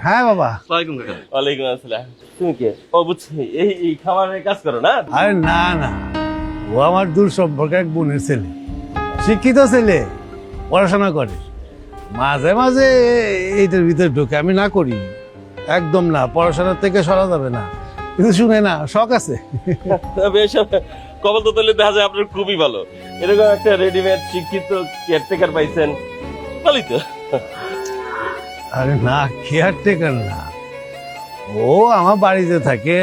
হ্যাঁ বাবা। ওয়ালাইকুম আসসালাম। তুমি কে? ও বুঝছি, এই খামারের কাজ করো না? আরে না না, ও আমার দূর সম্পর্কে এক বোনের ছেলে, শিক্ষিত ছেলে, পড়াশোনা করে। মাঝে মাঝে এইটার ভিতরে ঢুকে, আমি না করি একদম না, পড়াশোনার থেকে সরা যাবে না, কিন্তু শুনে না, শখ আছে। বেশ, কপাল তো তাহলে দেখা যায় আপনার খুবই ভালো, এরকম একটা রেডিমেড শিক্ষিত কেয়ারটেকার পাইছেন, ভালোই তো। আরে না, কেয়ারটেকার না, ও আমার বাড়িতে থাকে,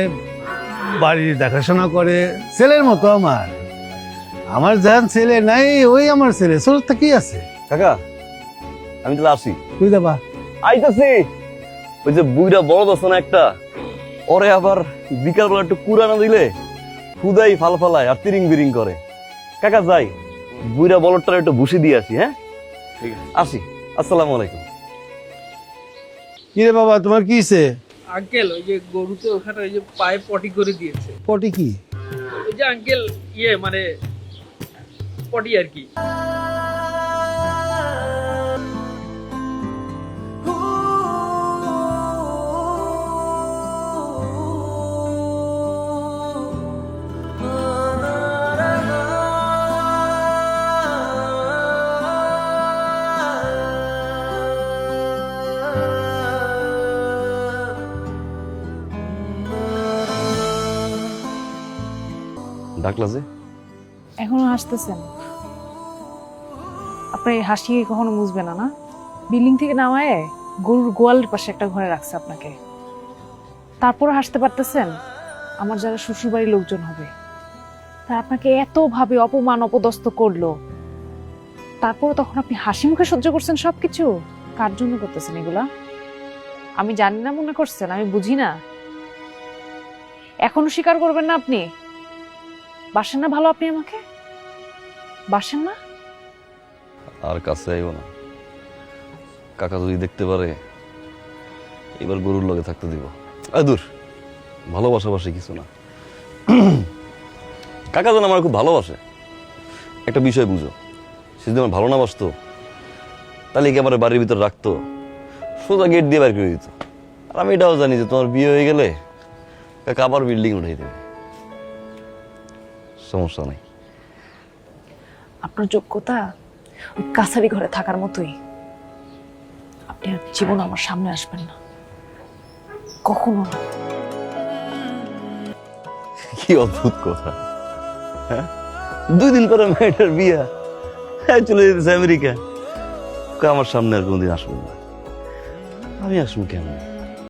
বাড়ির দেখাশোনা করে, ছেলের মতো আমার। আমার যান ছেলে নাই, ওই আমার ছেলে, ছোটটা কি আছে। কাকা আমি তাহলে আসি। তুই দেবা আইতাছি। ওই যে বুইরা বড় আছে না একটা, ওরে আবার বিকাল বেলা একটু কুড়ানো দিলে খুদাই ফাল ফালায় আর তিরিং বিরিং করে। কাকা যাই, বুইরা বলদটার একটু ভুসি দিয়ে আসি। হ্যাঁ ঠিক আছে, আসি। আসসালামু আলাইকুম। কি রে বাবা, তোমার কি হয়েছে? আঙ্কেল ওই যে গরুতে ওখানে ওই যে পায়ে পটি করে দিয়েছে। পটি কি? ওই যে আঙ্কেল মানে পটি আর কি। ডাকলা যে? এখনো হাসতেছেন? আপনার এই হাসি কখনো মুছবে না, না? বিল্ডিং থেকে নামায় গরুর গোয়ালের পাশে একটা ঘরে রাখছে আপনাকে, তারপরে হাসতে পারতেছেন? আমার যারা শ্বশুরবাড়ির লোকজন হবে, তা আপনাকে এত ভাবে অপমান অপদস্থ করলো, তারপরে তখন আপনি হাসি মুখে সহ্য করছেন সবকিছু? কার জন্য করতেছেন এগুলা? আমি জানি না মনে করছেন আমি বুঝি না? এখনো স্বীকার করবেন না আপনি? বাসেন না ভালো আপনি আমাকে? বাসেন না? আর কাছে আইব না। কাকা যদি দেখতে পারে এবার গরুর লগে থাকতে দিব। দূর, ভালোবাসাবাসি কিছু না। কাকা যেন আমার খুব ভালোবাসে। একটা বিষয় বুঝো, সে যদি আমার ভালো না বাসতো তাহলে কি আমার বাড়ির ভিতর রাখতো, সোজা গেট দিয়ে বের করে দিত। আর আমি এটাও জানি যে তোমার বিয়ে হয়ে গেলে কাকা আবার বিল্ডিং উঠাই দেবে, সমস্যা নাই। আপনার যোগ্যতা ওই কাছারি ঘরে থাকার মতোই। আপনি আর জীবন আমার সামনে আসবেন না, কখনো না। কি অদ্ভুত কথা, হ্যাঁ? 2 দিন পরে মেয়েটার বিয়া, চলে যেতেছে আমেরিকা, আমার সামনে আর কোনদিন আসবেন না। আমি আসবো কেন?